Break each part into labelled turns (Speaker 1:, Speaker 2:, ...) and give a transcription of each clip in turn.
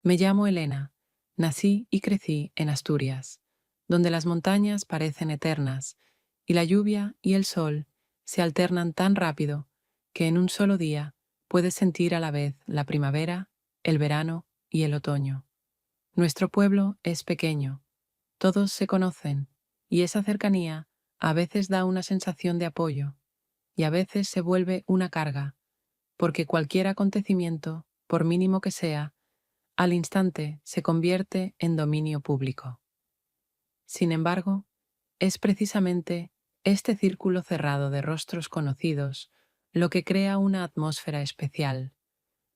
Speaker 1: Me llamo Elena. Nací y crecí en Asturias, donde las montañas parecen eternas y la lluvia y el sol se alternan tan rápido que en un solo día puedes sentir a la vez la primavera, el verano y el otoño. Nuestro pueblo es pequeño, todos se conocen y esa cercanía a veces da una sensación de apoyo y a veces se vuelve una carga, porque cualquier acontecimiento, por mínimo que sea, al instante se convierte en dominio público. Sin embargo, es precisamente este círculo cerrado de rostros conocidos lo que crea una atmósfera especial,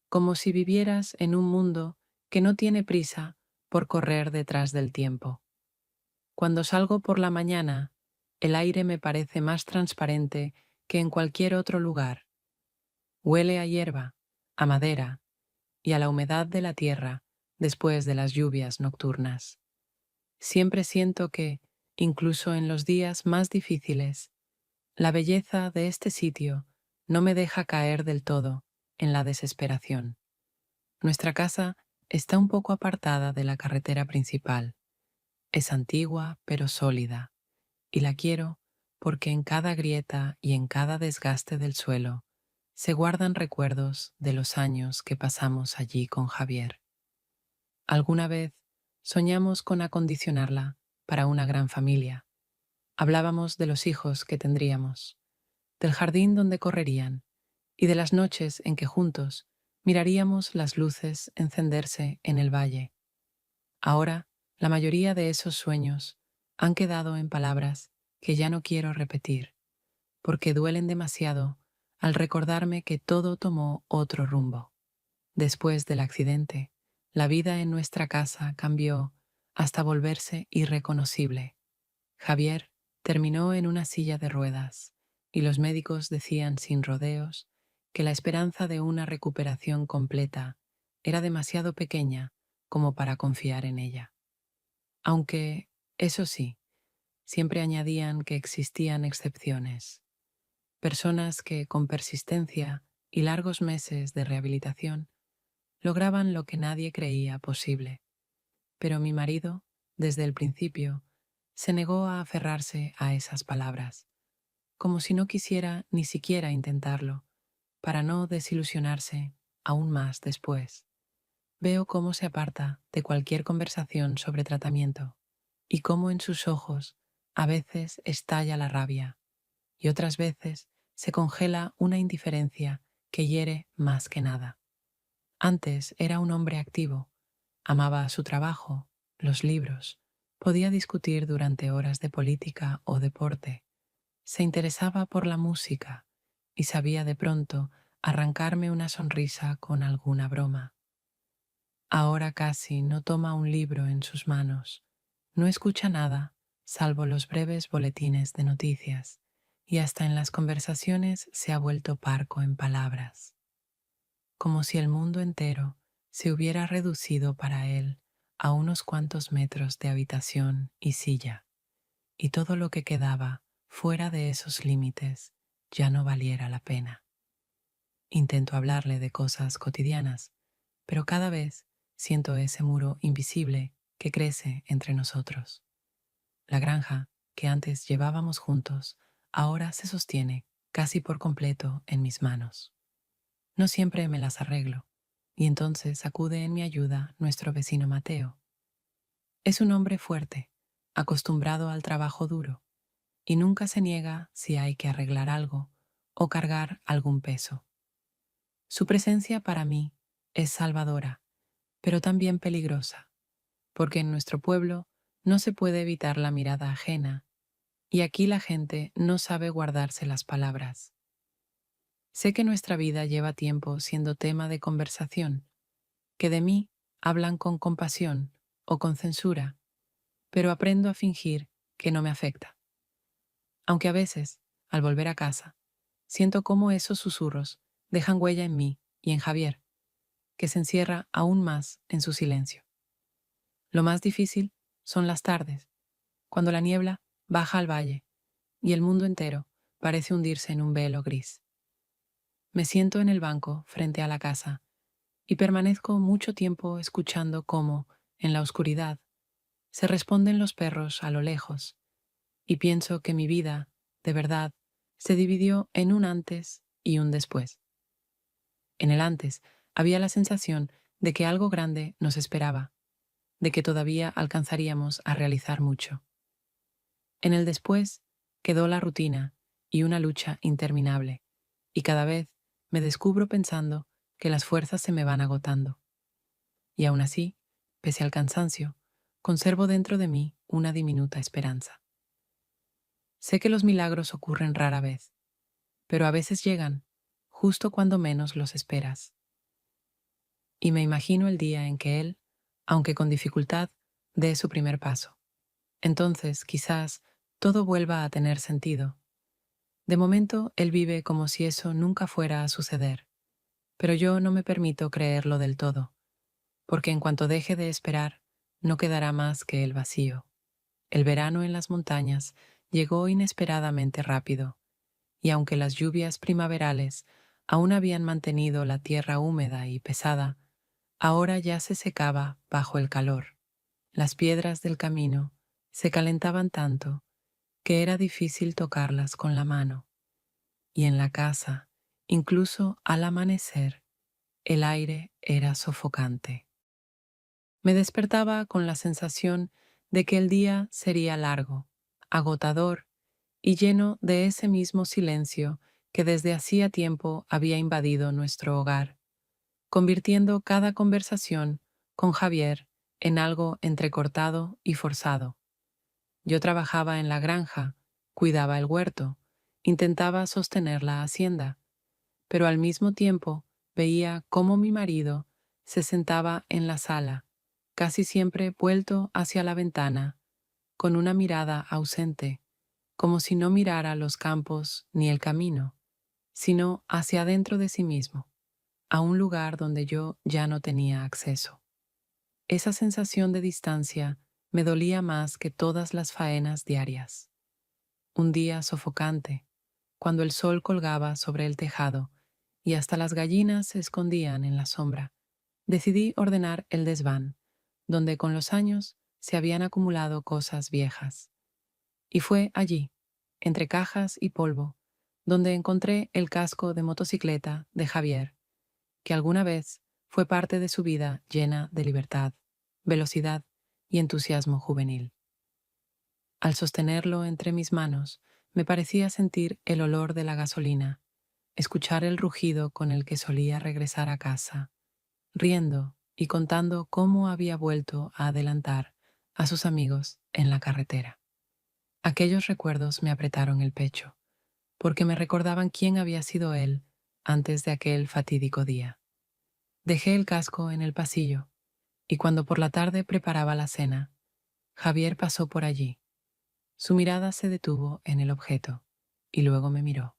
Speaker 1: como si vivieras en un mundo que no tiene prisa por correr detrás del tiempo. Cuando salgo por la mañana, el aire me parece más transparente que en cualquier otro lugar. Huele a hierba, a madera y a la humedad de la tierra después de las lluvias nocturnas. Siempre siento que, incluso en los días más difíciles, la belleza de este sitio no me deja caer del todo en la desesperación. Nuestra casa está un poco apartada de la carretera principal. Es antigua pero sólida, y la quiero porque en cada grieta y en cada desgaste del suelo se guardan recuerdos de los años que pasamos allí con Javier. Alguna vez soñamos con acondicionarla para una gran familia. Hablábamos de los hijos que tendríamos, del jardín donde correrían y de las noches en que juntos miraríamos las luces encenderse en el valle. Ahora, la mayoría de esos sueños han quedado en palabras que ya no quiero repetir, porque duelen demasiado al recordarme que todo tomó otro rumbo. Después del accidente, la vida en nuestra casa cambió hasta volverse irreconocible. Javier terminó en una silla de ruedas y los médicos decían sin rodeos que la esperanza de una recuperación completa era demasiado pequeña como para confiar en ella. Aunque, eso sí, siempre añadían que existían excepciones, personas que con persistencia y largos meses de rehabilitación lograban lo que nadie creía posible. Pero mi marido, desde el principio, se negó a aferrarse a esas palabras, como si no quisiera ni siquiera intentarlo, para no desilusionarse aún más después. Veo cómo se aparta de cualquier conversación sobre tratamiento y cómo en sus ojos a veces estalla la rabia y otras veces se congela una indiferencia que hiere más que nada. Antes era un hombre activo, amaba su trabajo, los libros, podía discutir durante horas de política o deporte, se interesaba por la música y sabía de pronto arrancarme una sonrisa con alguna broma. Ahora casi no toma un libro en sus manos, no escucha nada, salvo los breves boletines de noticias, y hasta en las conversaciones se ha vuelto parco en palabras, como si el mundo entero se hubiera reducido para él a unos cuantos metros de habitación y silla, y todo lo que quedaba fuera de esos límites ya no valiera la pena. Intento hablarle de cosas cotidianas, pero cada vez siento ese muro invisible que crece entre nosotros. La granja que antes llevábamos juntos ahora se sostiene casi por completo en mis manos. No siempre me las arreglo, y entonces acude en mi ayuda nuestro vecino Mateo. Es un hombre fuerte, acostumbrado al trabajo duro, y nunca se niega si hay que arreglar algo o cargar algún peso. Su presencia para mí es salvadora, pero también peligrosa, porque en nuestro pueblo no se puede evitar la mirada ajena, y aquí la gente no sabe guardarse las palabras. Sé que nuestra vida lleva tiempo siendo tema de conversación, que de mí hablan con compasión o con censura, pero aprendo a fingir que no me afecta. Aunque a veces, al volver a casa, siento cómo esos susurros dejan huella en mí y en Javier, que se encierra aún más en su silencio. Lo más difícil son las tardes, cuando la niebla baja al valle y el mundo entero parece hundirse en un velo gris. Me siento en el banco frente a la casa y permanezco mucho tiempo escuchando cómo, en la oscuridad, se responden los perros a lo lejos, y pienso que mi vida, de verdad, se dividió en un antes y un después. En el antes había la sensación de que algo grande nos esperaba, de que todavía alcanzaríamos a realizar mucho. En el después quedó la rutina y una lucha interminable, y cada vez me descubro pensando que las fuerzas se me van agotando. Y aún así, pese al cansancio, conservo dentro de mí una diminuta esperanza. Sé que los milagros ocurren rara vez, pero a veces llegan justo cuando menos los esperas. Y me imagino el día en que Él, aunque con dificultad, dé su primer paso. Entonces, quizás, todo vuelva a tener sentido. De momento, Él vive como si eso nunca fuera a suceder, pero yo no me permito creerlo del todo, porque en cuanto deje de esperar, no quedará más que el vacío. El verano en las montañas llegó inesperadamente rápido, y aunque las lluvias primaverales aún habían mantenido la tierra húmeda y pesada, ahora ya se secaba bajo el calor. Las piedras del camino se calentaban tanto que era difícil tocarlas con la mano, y en la casa, incluso al amanecer, el aire era sofocante. Me despertaba con la sensación de que el día sería largo, agotador y lleno de ese mismo silencio que desde hacía tiempo había invadido nuestro hogar, convirtiendo cada conversación con Javier en algo entrecortado y forzado. Yo trabajaba en la granja, cuidaba el huerto, intentaba sostener la hacienda, pero al mismo tiempo veía cómo mi marido se sentaba en la sala, casi siempre vuelto hacia la ventana, con una mirada ausente, como si no mirara los campos ni el camino, sino hacia adentro de sí mismo, a un lugar donde yo ya no tenía acceso. Esa sensación de distancia me dolía más que todas las faenas diarias. Un día sofocante, cuando el sol colgaba sobre el tejado y hasta las gallinas se escondían en la sombra, decidí ordenar el desván, donde con los años se habían acumulado cosas viejas. Y fue allí, entre cajas y polvo, donde encontré el casco de motocicleta de Javier, que alguna vez fue parte de su vida llena de libertad, velocidad y entusiasmo juvenil. Al sostenerlo entre mis manos, me parecía sentir el olor de la gasolina, escuchar el rugido con el que solía regresar a casa, riendo y contando cómo había vuelto a adelantar a sus amigos en la carretera. Aquellos recuerdos me apretaron el pecho, porque me recordaban quién había sido él antes de aquel fatídico día. Dejé el casco en el pasillo, y cuando por la tarde preparaba la cena, Javier pasó por allí. Su mirada se detuvo en el objeto, y luego me miró.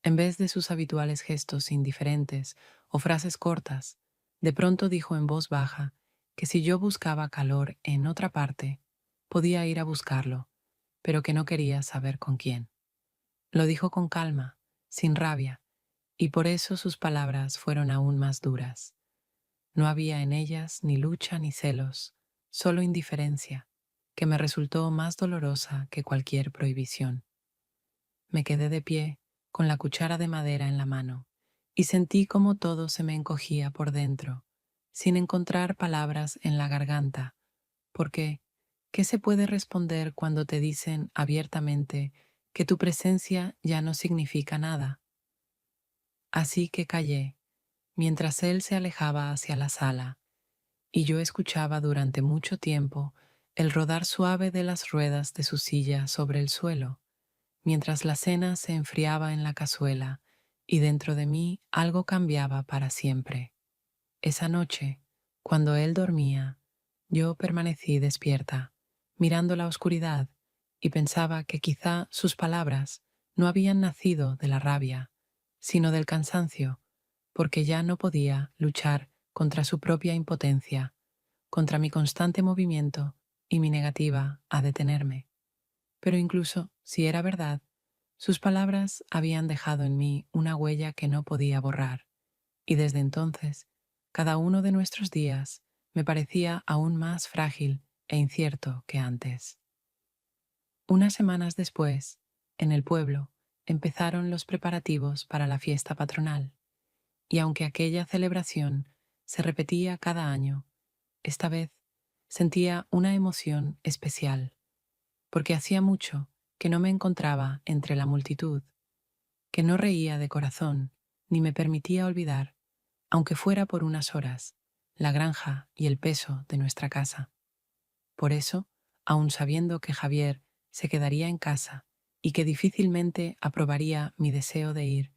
Speaker 1: En vez de sus habituales gestos indiferentes o frases cortas, de pronto dijo en voz baja que si yo buscaba calor en otra parte, podía ir a buscarlo, pero que no quería saber con quién. Lo dijo con calma, sin rabia, y por eso sus palabras fueron aún más duras. No había en ellas ni lucha ni celos, solo indiferencia, que me resultó más dolorosa que cualquier prohibición. Me quedé de pie, con la cuchara de madera en la mano, y sentí como todo se me encogía por dentro, sin encontrar palabras en la garganta, porque ¿qué se puede responder cuando te dicen abiertamente que tu presencia ya no significa nada? Así que callé, mientras él se alejaba hacia la sala, y yo escuchaba durante mucho tiempo el rodar suave de las ruedas de su silla sobre el suelo, mientras la cena se enfriaba en la cazuela y dentro de mí algo cambiaba para siempre. Esa noche, cuando él dormía, yo permanecí despierta, mirando la oscuridad, y pensaba que quizá sus palabras no habían nacido de la rabia, sino del cansancio, porque ya no podía luchar contra su propia impotencia, contra mi constante movimiento y mi negativa a detenerme. Pero incluso si era verdad, sus palabras habían dejado en mí una huella que no podía borrar, y desde entonces cada uno de nuestros días me parecía aún más frágil e incierto que antes. Unas semanas después, en el pueblo, empezaron los preparativos para la fiesta patronal, y aunque aquella celebración se repetía cada año, esta vez sentía una emoción especial, porque hacía mucho que no me encontraba entre la multitud, que no reía de corazón ni me permitía olvidar, aunque fuera por unas horas, la granja y el peso de nuestra casa. Por eso, aun sabiendo que Javier se quedaría en casa y que difícilmente aprobaría mi deseo de ir,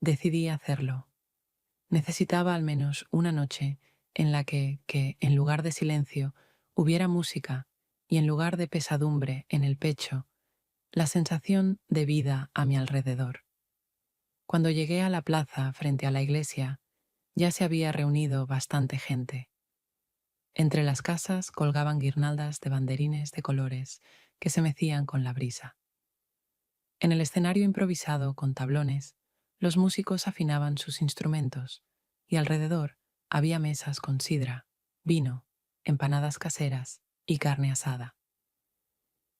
Speaker 1: decidí hacerlo. Necesitaba al menos una noche en la que en lugar de silencio, hubiera música y en lugar de pesadumbre en el pecho, la sensación de vida a mi alrededor. Cuando llegué a la plaza frente a la iglesia, ya se había reunido bastante gente. Entre las casas colgaban guirnaldas de banderines de colores que se mecían con la brisa. En el escenario improvisado con tablones, los músicos afinaban sus instrumentos y alrededor había mesas con sidra, vino, empanadas caseras y carne asada.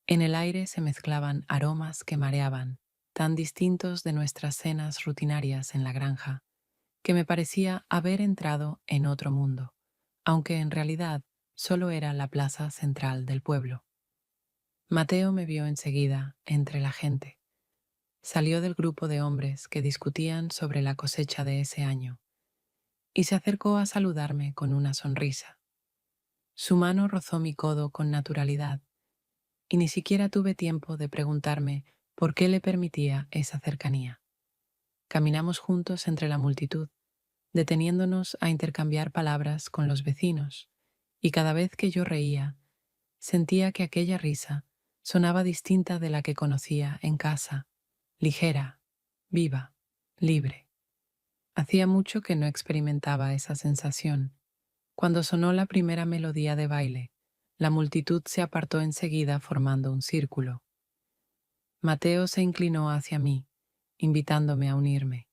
Speaker 1: En el aire se mezclaban aromas que mareaban, tan distintos de nuestras cenas rutinarias en la granja, que me parecía haber entrado en otro mundo, aunque en realidad solo era la plaza central del pueblo. Mateo me vio enseguida entre la gente. Salió del grupo de hombres que discutían sobre la cosecha de ese año y se acercó a saludarme con una sonrisa. Su mano rozó mi codo con naturalidad y ni siquiera tuve tiempo de preguntarme por qué le permitía esa cercanía. Caminamos juntos entre la multitud, deteniéndonos a intercambiar palabras con los vecinos, y cada vez que yo reía, sentía que aquella risa sonaba distinta de la que conocía en casa, ligera, viva, libre. Hacía mucho que no experimentaba esa sensación. Cuando sonó la primera melodía de baile, la multitud se apartó enseguida formando un círculo. Mateo se inclinó hacia mí, invitándome a unirme.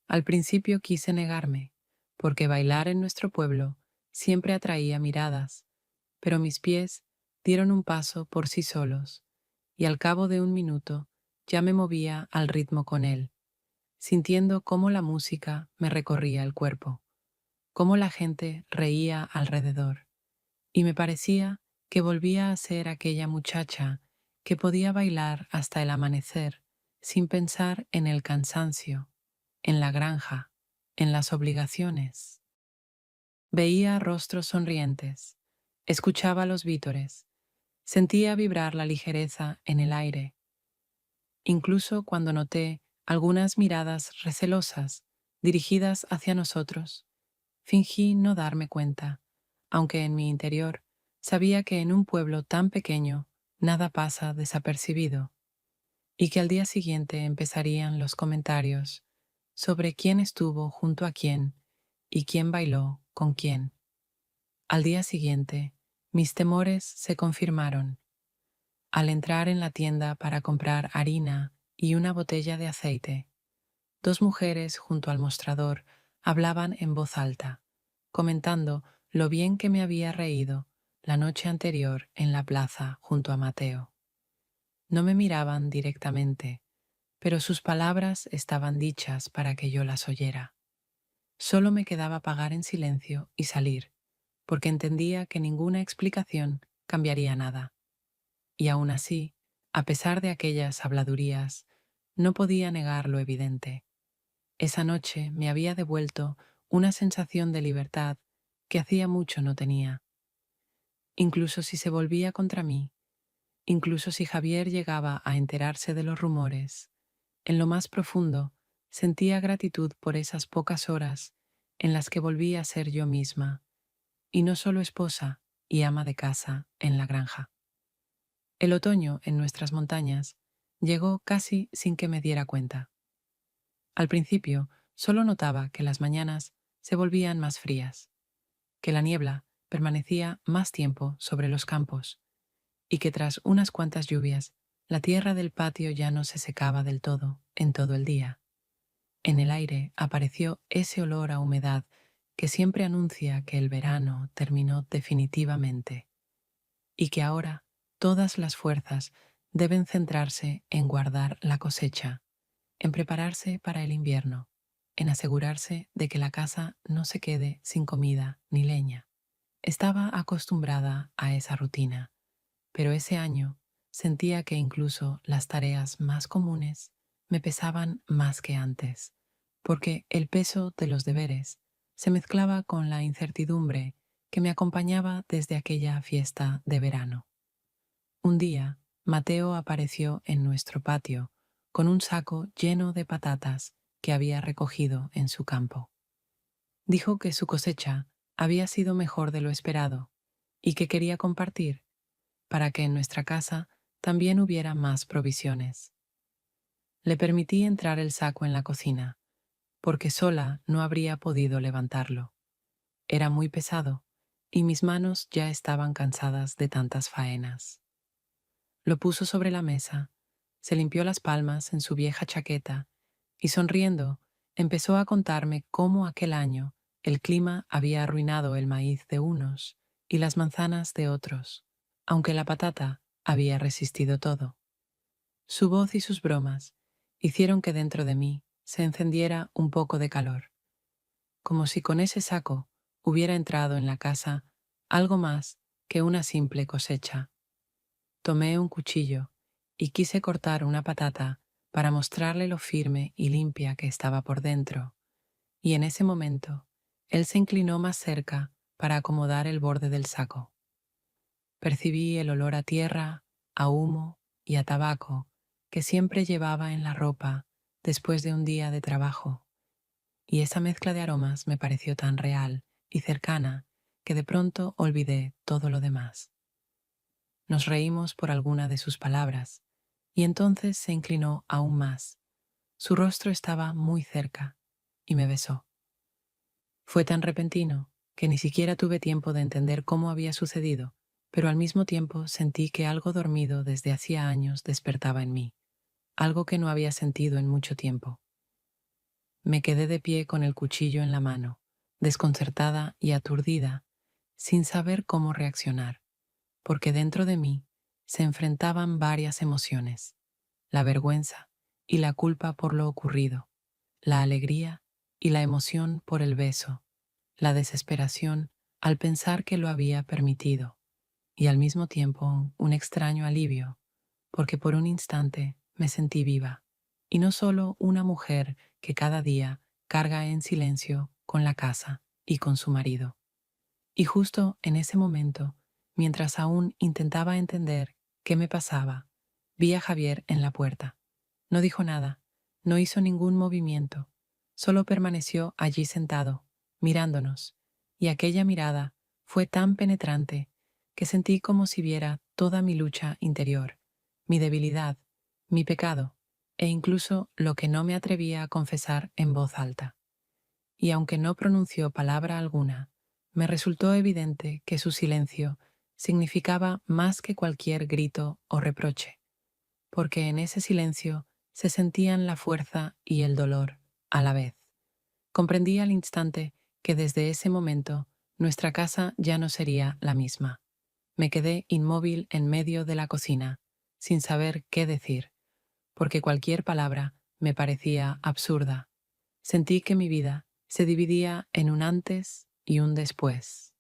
Speaker 1: Al principio quise negarme, porque bailar en nuestro pueblo siempre atraía miradas, pero mis pies dieron un paso por sí solos, y al cabo de un minuto ya me movía al ritmo con él, sintiendo cómo la música me recorría el cuerpo, cómo la gente reía alrededor, y me parecía que volvía a ser aquella muchacha que podía bailar hasta el amanecer sin pensar en el cansancio, en la granja, en las obligaciones. Veía rostros sonrientes, escuchaba los vítores, sentía vibrar la ligereza en el aire. Incluso cuando noté algunas miradas recelosas dirigidas hacia nosotros, fingí no darme cuenta, aunque en mi interior sabía que en un pueblo tan pequeño nada pasa desapercibido, y que al día siguiente empezarían los comentarios sobre quién estuvo junto a quién y quién bailó con quién. Al día siguiente, mis temores se confirmaron. Al entrar en la tienda para comprar harina y una botella de aceite, dos mujeres junto al mostrador hablaban en voz alta, comentando lo bien que me había reído la noche anterior en la plaza junto a Mateo. No me miraban directamente, pero sus palabras estaban dichas para que yo las oyera. Solo me quedaba pagar en silencio y salir, porque entendía que ninguna explicación cambiaría nada. Y aún así, a pesar de aquellas habladurías, no podía negar lo evidente. Esa noche me había devuelto una sensación de libertad que hacía mucho no tenía. Incluso si se volvía contra mí, incluso si Javier llegaba a enterarse de los rumores, en lo más profundo sentía gratitud por esas pocas horas en las que volví a ser yo misma, y no solo esposa y ama de casa en la granja. El otoño en nuestras montañas llegó casi sin que me diera cuenta. Al principio solo notaba que las mañanas se volvían más frías, que la niebla permanecía más tiempo sobre los campos y que tras unas cuantas lluvias la tierra del patio ya no se secaba del todo en todo el día. En el aire apareció ese olor a humedad que siempre anuncia que el verano terminó definitivamente y que ahora todas las fuerzas deben centrarse en guardar la cosecha, en prepararse para el invierno, en asegurarse de que la casa no se quede sin comida ni leña. Estaba acostumbrada a esa rutina, pero ese año sentía que incluso las tareas más comunes me pesaban más que antes, porque el peso de los deberes se mezclaba con la incertidumbre que me acompañaba desde aquella fiesta de verano. Un día, Mateo apareció en nuestro patio con un saco lleno de patatas que había recogido en su campo. Dijo que su cosecha había sido mejor de lo esperado y que quería compartir para que en nuestra casa también hubiera más provisiones. Le permití entrar el saco en la cocina, porque sola no habría podido levantarlo. Era muy pesado y mis manos ya estaban cansadas de tantas faenas. Lo puso sobre la mesa, se limpió las palmas en su vieja chaqueta y sonriendo empezó a contarme cómo aquel año el clima había arruinado el maíz de unos y las manzanas de otros, aunque la patata había resistido todo. Su voz y sus bromas hicieron que dentro de mí se encendiera un poco de calor, como si con ese saco hubiera entrado en la casa algo más que una simple cosecha. Tomé un cuchillo y quise cortar una patata para mostrarle lo firme y limpia que estaba por dentro, y en ese momento él se inclinó más cerca para acomodar el borde del saco. Percibí el olor a tierra, a humo y a tabaco que siempre llevaba en la ropa después de un día de trabajo, y esa mezcla de aromas me pareció tan real y cercana que de pronto olvidé todo lo demás. Nos reímos por alguna de sus palabras, y entonces se inclinó aún más. Su rostro estaba muy cerca, y me besó. Fue tan repentino que ni siquiera tuve tiempo de entender cómo había sucedido, pero al mismo tiempo sentí que algo dormido desde hacía años despertaba en mí, algo que no había sentido en mucho tiempo. Me quedé de pie con el cuchillo en la mano, desconcertada y aturdida, sin saber cómo reaccionar, porque dentro de mí se enfrentaban varias emociones: la vergüenza y la culpa por lo ocurrido, la alegría y la emoción por el beso, la desesperación al pensar que lo había permitido, y al mismo tiempo un extraño alivio, porque por un instante me sentí viva, y no solo una mujer que cada día carga en silencio con la casa y con su marido. Y justo en ese momento, mientras aún intentaba entender qué me pasaba, vi a Javier en la puerta. No dijo nada, no hizo ningún movimiento, solo permaneció allí sentado, mirándonos, y aquella mirada fue tan penetrante que sentí como si viera toda mi lucha interior, mi debilidad, mi pecado, e incluso lo que no me atrevía a confesar en voz alta. Y aunque no pronunció palabra alguna, me resultó evidente que su silencio significaba más que cualquier grito o reproche, porque en ese silencio se sentían la fuerza y el dolor a la vez. Comprendí al instante que desde ese momento nuestra casa ya no sería la misma. Me quedé inmóvil en medio de la cocina, sin saber qué decir, porque cualquier palabra me parecía absurda. Sentí que mi vida se dividía en un antes y un después.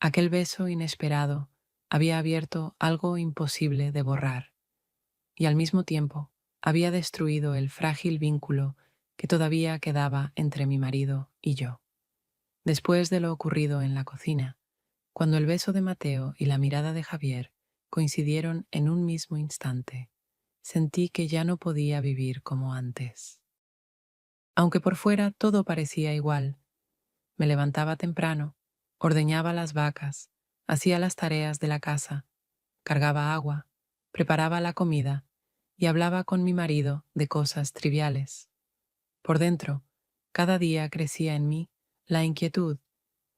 Speaker 1: Aquel beso inesperado había abierto algo imposible de borrar, y al mismo tiempo había destruido el frágil vínculo que todavía quedaba entre mi marido y yo. Después de lo ocurrido en la cocina, cuando el beso de Mateo y la mirada de Javier coincidieron en un mismo instante, sentí que ya no podía vivir como antes. Aunque por fuera todo parecía igual, me levantaba temprano, ordeñaba las vacas, hacía las tareas de la casa, cargaba agua, preparaba la comida y hablaba con mi marido de cosas triviales. Por dentro, cada día crecía en mí la inquietud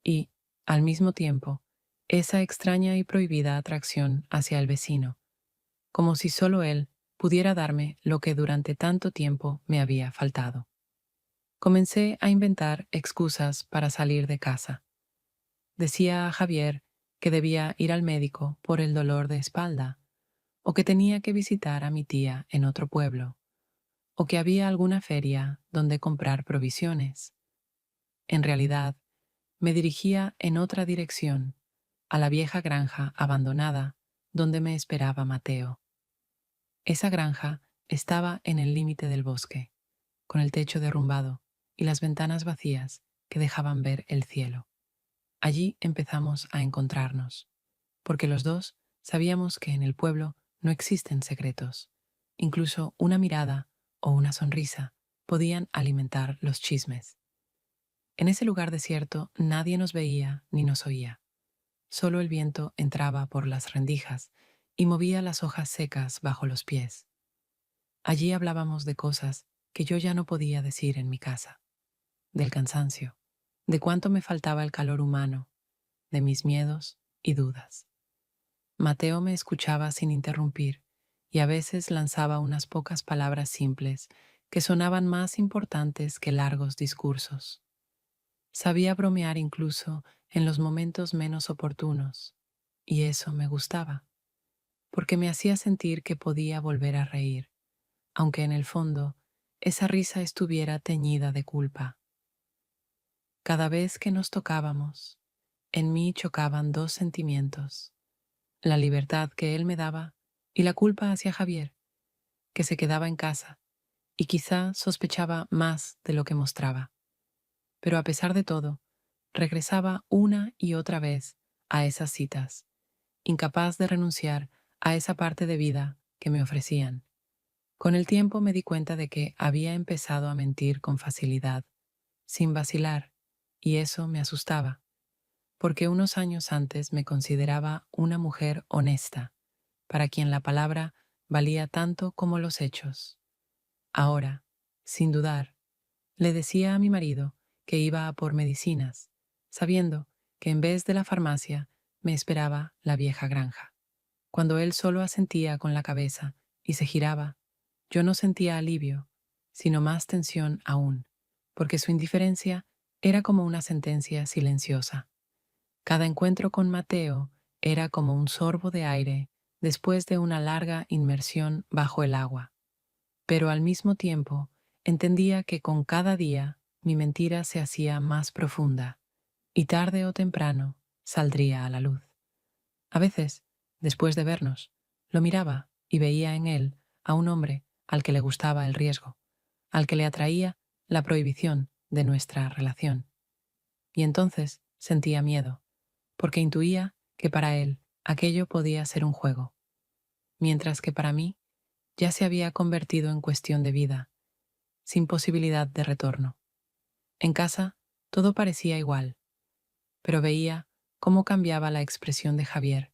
Speaker 1: y, al mismo tiempo, esa extraña y prohibida atracción hacia el vecino, como si solo él pudiera darme lo que durante tanto tiempo me había faltado. Comencé a inventar excusas para salir de casa. Decía a Javier que debía ir al médico por el dolor de espalda, o que tenía que visitar a mi tía en otro pueblo, o que había alguna feria donde comprar provisiones. En realidad, me dirigía en otra dirección, a la vieja granja abandonada donde me esperaba Mateo. Esa granja estaba en el límite del bosque, con el techo derrumbado y las ventanas vacías que dejaban ver el cielo. Allí empezamos a encontrarnos, porque los dos sabíamos que en el pueblo no existen secretos. Incluso una mirada o una sonrisa podían alimentar los chismes. En ese lugar desierto nadie nos veía ni nos oía. Solo el viento entraba por las rendijas y movía las hojas secas bajo los pies. Allí hablábamos de cosas que yo ya no podía decir en mi casa, del cansancio, de cuánto me faltaba el calor humano, de mis miedos y dudas. Mateo me escuchaba sin interrumpir y a veces lanzaba unas pocas palabras simples que sonaban más importantes que largos discursos. Sabía bromear incluso en los momentos menos oportunos, y eso me gustaba, porque me hacía sentir que podía volver a reír, aunque en el fondo esa risa estuviera teñida de culpa. Cada vez que nos tocábamos, en mí chocaban dos sentimientos: la libertad que él me daba y la culpa hacia Javier, que se quedaba en casa y quizá sospechaba más de lo que mostraba. Pero a pesar de todo, regresaba una y otra vez a esas citas, incapaz de renunciar a esa parte de vida que me ofrecían. Con el tiempo me di cuenta de que había empezado a mentir con facilidad, sin vacilar, y eso me asustaba, porque unos años antes me consideraba una mujer honesta, para quien la palabra valía tanto como los hechos. Ahora, sin dudar, le decía a mi marido que iba a por medicinas, sabiendo que en vez de la farmacia me esperaba la vieja granja. Cuando él solo asentía con la cabeza y se giraba, yo no sentía alivio, sino más tensión aún, porque su indiferencia era como una sentencia silenciosa. Cada encuentro con Mateo era como un sorbo de aire después de una larga inmersión bajo el agua. Pero al mismo tiempo entendía que con cada día mi mentira se hacía más profunda y tarde o temprano saldría a la luz. A veces, después de vernos, lo miraba y veía en él a un hombre al que le gustaba el riesgo, al que le atraía la prohibición de nuestra relación. Y entonces sentía miedo, porque intuía que para él aquello podía ser un juego, mientras que para mí ya se había convertido en cuestión de vida, sin posibilidad de retorno. En casa todo parecía igual, pero veía cómo cambiaba la expresión de Javier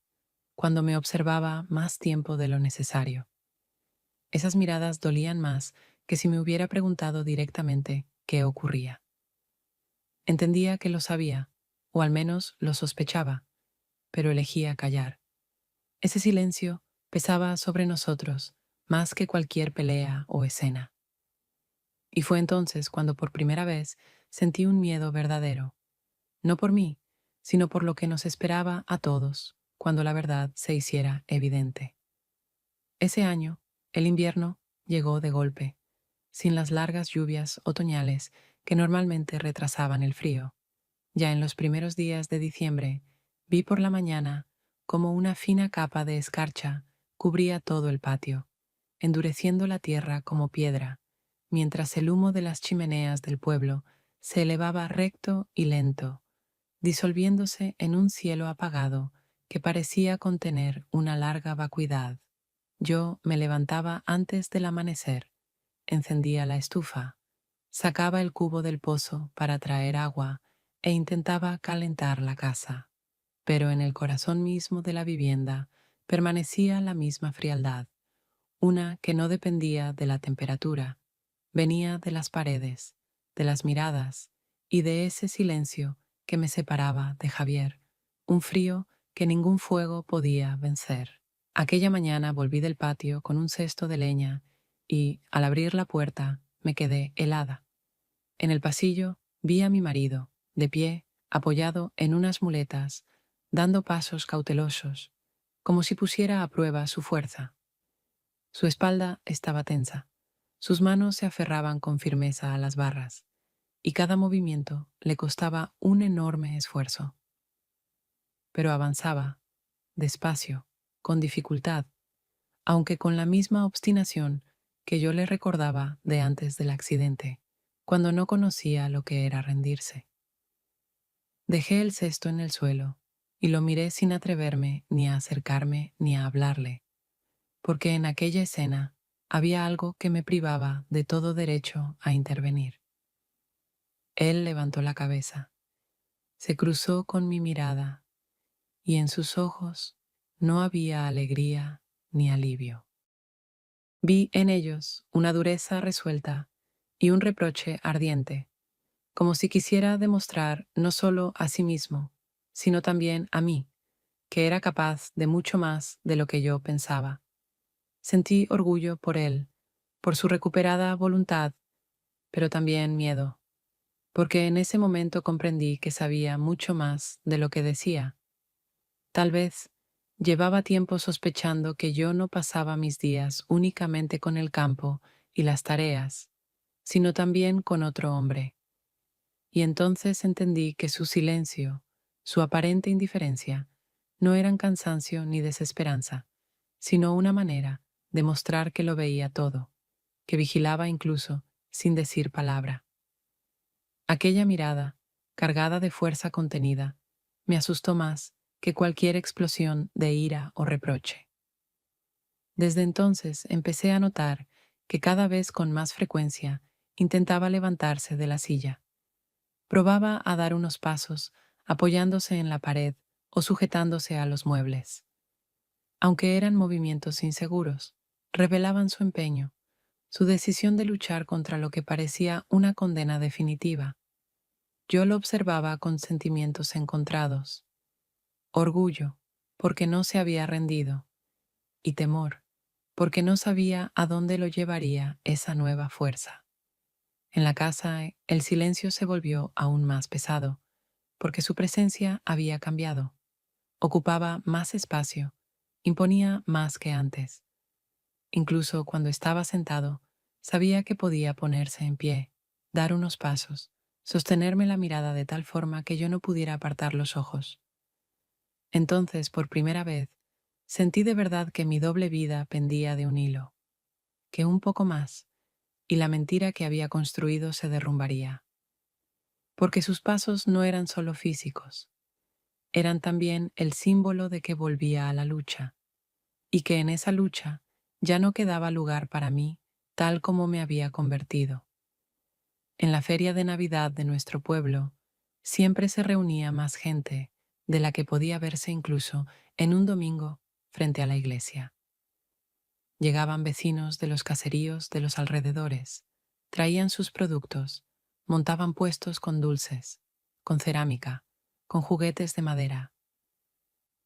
Speaker 1: cuando me observaba más tiempo de lo necesario. Esas miradas dolían más que si me hubiera preguntado directamente qué ocurría. Entendía que lo sabía, o al menos lo sospechaba, pero elegía callar. Ese silencio pesaba sobre nosotros más que cualquier pelea o escena. Y fue entonces cuando por primera vez sentí un miedo verdadero, no por mí, sino por lo que nos esperaba a todos cuando la verdad se hiciera evidente. Ese año, el invierno llegó de golpe, sin las largas lluvias otoñales que normalmente retrasaban el frío. Ya en los primeros días de diciembre, vi por la mañana como una fina capa de escarcha cubría todo el patio, endureciendo la tierra como piedra, mientras el humo de las chimeneas del pueblo se elevaba recto y lento, disolviéndose en un cielo apagado que parecía contener una larga vacuidad. Yo me levantaba antes del amanecer, encendía la estufa, sacaba el cubo del pozo para traer agua e intentaba calentar la casa. Pero en el corazón mismo de la vivienda permanecía la misma frialdad, una que no dependía de la temperatura, venía de las paredes, de las miradas y de ese silencio que me separaba de Javier, un frío que ningún fuego podía vencer. Aquella mañana volví del patio con un cesto de leña y, al abrir la puerta, me quedé helada. En el pasillo vi a mi marido, de pie, apoyado en unas muletas, dando pasos cautelosos, como si pusiera a prueba su fuerza. Su espalda estaba tensa, sus manos se aferraban con firmeza a las barras, y cada movimiento le costaba un enorme esfuerzo. Pero avanzaba, despacio, con dificultad, aunque con la misma obstinación que yo le recordaba de antes del accidente, cuando no conocía lo que era rendirse. Dejé el cesto en el suelo y lo miré sin atreverme ni a acercarme ni a hablarle, porque en aquella escena había algo que me privaba de todo derecho a intervenir. Él levantó la cabeza, se cruzó con mi mirada y en sus ojos no había alegría ni alivio. Vi en ellos una dureza resuelta y un reproche ardiente, como si quisiera demostrar no solo a sí mismo, sino también a mí, que era capaz de mucho más de lo que yo pensaba. Sentí orgullo por él, por su recuperada voluntad, pero también miedo, porque en ese momento comprendí que sabía mucho más de lo que decía. Tal vez llevaba tiempo sospechando que yo no pasaba mis días únicamente con el campo y las tareas, sino también con otro hombre. Y entonces entendí que su silencio, su aparente indiferencia, no eran cansancio ni desesperanza, sino una manera de mostrar que lo veía todo, que vigilaba incluso sin decir palabra. Aquella mirada, cargada de fuerza contenida, me asustó más que cualquier explosión de ira o reproche. Desde entonces empecé a notar que cada vez con más frecuencia intentaba levantarse de la silla. Probaba a dar unos pasos, apoyándose en la pared o sujetándose a los muebles. Aunque eran movimientos inseguros, revelaban su empeño, su decisión de luchar contra lo que parecía una condena definitiva. Yo lo observaba con sentimientos encontrados: orgullo, porque no se había rendido, y temor, porque no sabía a dónde lo llevaría esa nueva fuerza. En la casa el silencio se volvió aún más pesado, porque su presencia había cambiado. Ocupaba más espacio, imponía más que antes. Incluso cuando estaba sentado, sabía que podía ponerse en pie, dar unos pasos, sostenerme la mirada de tal forma que yo no pudiera apartar los ojos. Entonces, por primera vez, sentí de verdad que mi doble vida pendía de un hilo, que un poco más, y la mentira que había construido se derrumbaría. Porque sus pasos no eran solo físicos, eran también el símbolo de que volvía a la lucha, y que en esa lucha ya no quedaba lugar para mí tal como me había convertido. En la feria de Navidad de nuestro pueblo siempre se reunía más gente de la que podía verse incluso en un domingo frente a la iglesia. Llegaban vecinos de los caseríos de los alrededores, traían sus productos, montaban puestos con dulces, con cerámica, con juguetes de madera.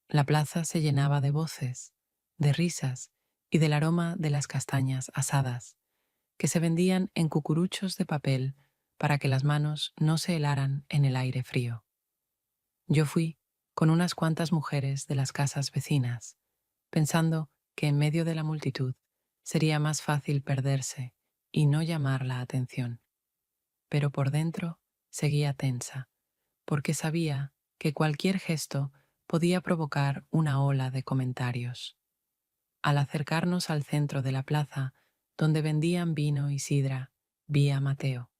Speaker 1: La plaza se llenaba de voces, de risas y del aroma de las castañas asadas, que se vendían en cucuruchos de papel para que las manos no se helaran en el aire frío. Yo fui con unas cuantas mujeres de las casas vecinas, pensando que en medio de la multitud sería más fácil perderse y no llamar la atención. Pero por dentro seguía tensa, porque sabía que cualquier gesto podía provocar una ola de comentarios. Al acercarnos al centro de la plaza, donde vendían vino y sidra, vi a Mateo.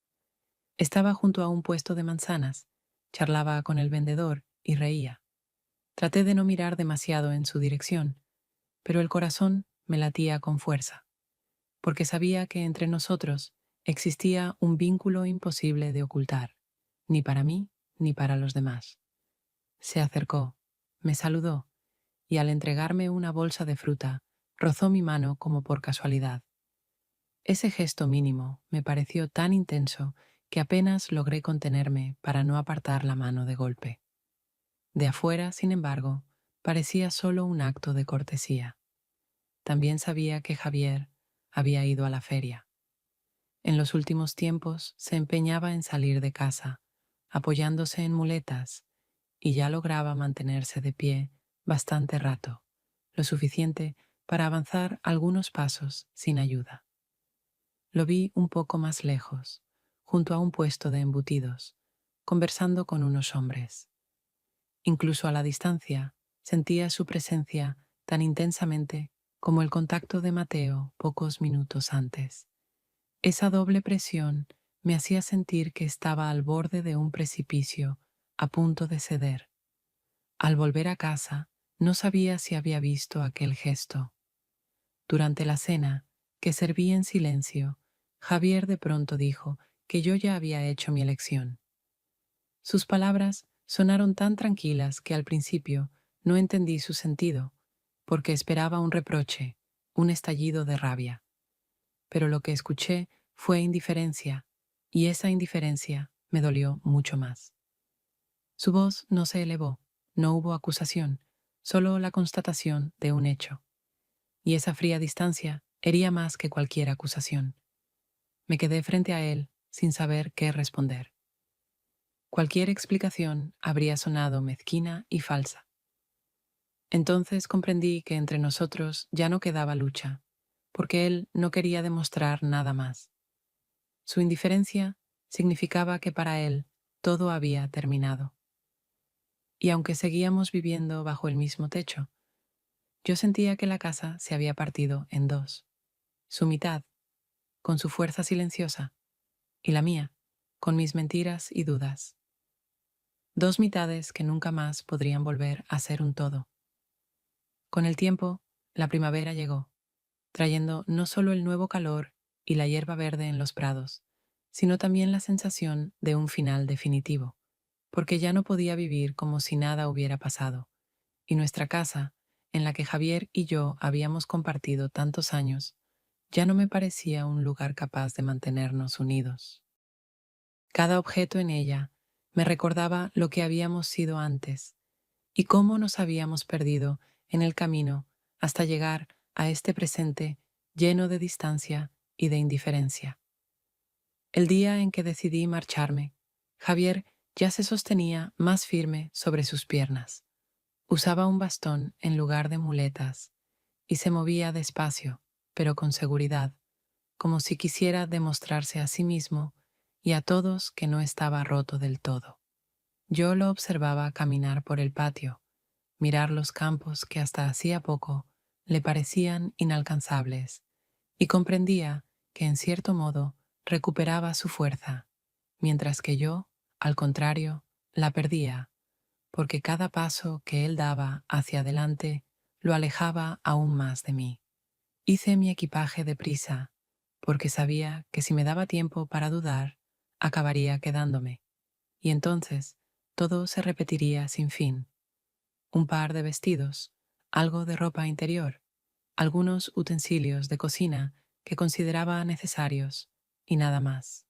Speaker 1: Estaba junto a un puesto de manzanas, charlaba con el vendedor y reía. Traté de no mirar demasiado en su dirección, pero el corazón me latía con fuerza, porque sabía que entre nosotros existía un vínculo imposible de ocultar, ni para mí ni para los demás. Se acercó, me saludó, y al entregarme una bolsa de fruta, rozó mi mano como por casualidad. Ese gesto mínimo me pareció tan intenso que apenas logré contenerme para no apartar la mano de golpe. De afuera, sin embargo, parecía solo un acto de cortesía. También sabía que Javier había ido a la feria. En los últimos tiempos se empeñaba en salir de casa, apoyándose en muletas, y ya lograba mantenerse de pie bastante rato, lo suficiente para avanzar algunos pasos sin ayuda. Lo vi un poco más lejos, junto a un puesto de embutidos, conversando con unos hombres. Incluso a la distancia, sentía su presencia tan intensamente como el contacto de Mateo pocos minutos antes. Esa doble presión me hacía sentir que estaba al borde de un precipicio, a punto de ceder. Al volver a casa, no sabía si había visto aquel gesto. Durante la cena, que serví en silencio, Javier de pronto dijo que yo ya había hecho mi elección. Sus palabras sonaron tan tranquilas que al principio no entendí su sentido, porque esperaba un reproche, un estallido de rabia. Pero lo que escuché fue indiferencia, y esa indiferencia me dolió mucho más. Su voz no se elevó, no hubo acusación, solo la constatación de un hecho. Y esa fría distancia hería más que cualquier acusación. Me quedé frente a él sin saber qué responder. Cualquier explicación habría sonado mezquina y falsa. Entonces comprendí que entre nosotros ya no quedaba lucha, porque él no quería demostrar nada más. Su indiferencia significaba que para él todo había terminado. Y aunque seguíamos viviendo bajo el mismo techo, yo sentía que la casa se había partido en dos. Su mitad, con su fuerza silenciosa, y la mía, con mis mentiras y dudas. Dos mitades que nunca más podrían volver a ser un todo. Con el tiempo, la primavera llegó, trayendo no solo el nuevo calor y la hierba verde en los prados, sino también la sensación de un final definitivo, porque ya no podía vivir como si nada hubiera pasado, y nuestra casa, en la que Javier y yo habíamos compartido tantos años, ya no me parecía un lugar capaz de mantenernos unidos. Cada objeto en ella me recordaba lo que habíamos sido antes y cómo nos habíamos perdido en el camino hasta llegar a este presente lleno de distancia y de indiferencia. El día en que decidí marcharme, Javier ya se sostenía más firme sobre sus piernas. Usaba un bastón en lugar de muletas y se movía despacio, pero con seguridad, como si quisiera demostrarse a sí mismo y a todos que no estaba roto del todo. Yo lo observaba caminar por el patio, mirar los campos que hasta hacía poco le parecían inalcanzables, y comprendía que en cierto modo recuperaba su fuerza, mientras que yo, al contrario, la perdía, porque cada paso que él daba hacia adelante lo alejaba aún más de mí. Hice mi equipaje deprisa, porque sabía que si me daba tiempo para dudar, acabaría quedándome, y entonces todo se repetiría sin fin. Un par de vestidos, algo de ropa interior, algunos utensilios de cocina que consideraba necesarios, y nada más.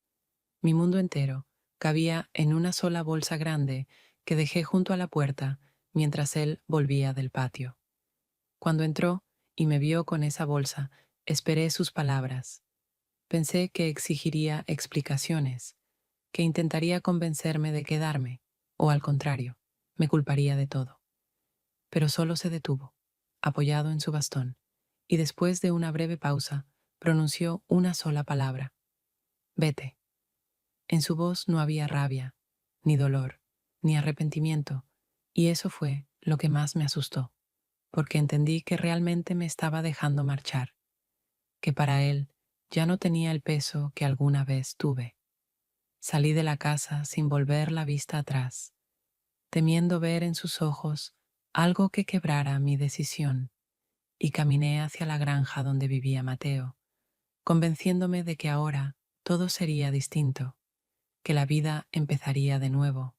Speaker 1: Mi mundo entero cabía en una sola bolsa grande que dejé junto a la puerta mientras él volvía del patio. Cuando entró y me vio con esa bolsa, esperé sus palabras. Pensé que exigiría explicaciones, que intentaría convencerme de quedarme, o al contrario, me culparía de todo. Pero solo se detuvo, apoyado en su bastón, y después de una breve pausa, pronunció una sola palabra: vete. En su voz no había rabia, ni dolor, ni arrepentimiento, y eso fue lo que más me asustó, porque entendí que realmente me estaba dejando marchar, que para él ya no tenía el peso que alguna vez tuve. Salí de la casa sin volver la vista atrás, temiendo ver en sus ojos algo que quebrara mi decisión, y caminé hacia la granja donde vivía Mateo, convenciéndome de que ahora todo sería distinto, que la vida empezaría de nuevo,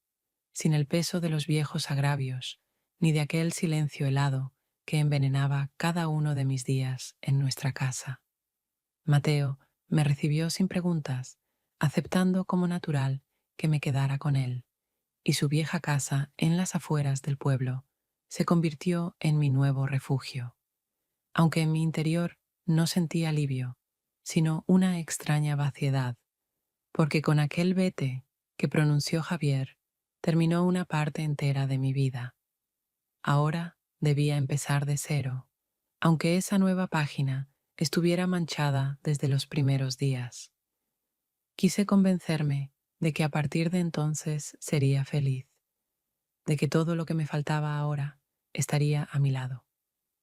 Speaker 1: sin el peso de los viejos agravios, ni de aquel silencio helado que envenenaba cada uno de mis días en nuestra casa. Mateo me recibió sin preguntas, aceptando como natural que me quedara con él, y su vieja casa en las afueras del pueblo se convirtió en mi nuevo refugio. Aunque en mi interior no sentí alivio, sino una extraña vaciedad, porque con aquel vete que pronunció Javier terminó una parte entera de mi vida. Ahora debía empezar de cero, aunque esa nueva página estuviera manchada desde los primeros días. Quise convencerme de que a partir de entonces sería feliz, de que todo lo que me faltaba ahora estaría a mi lado,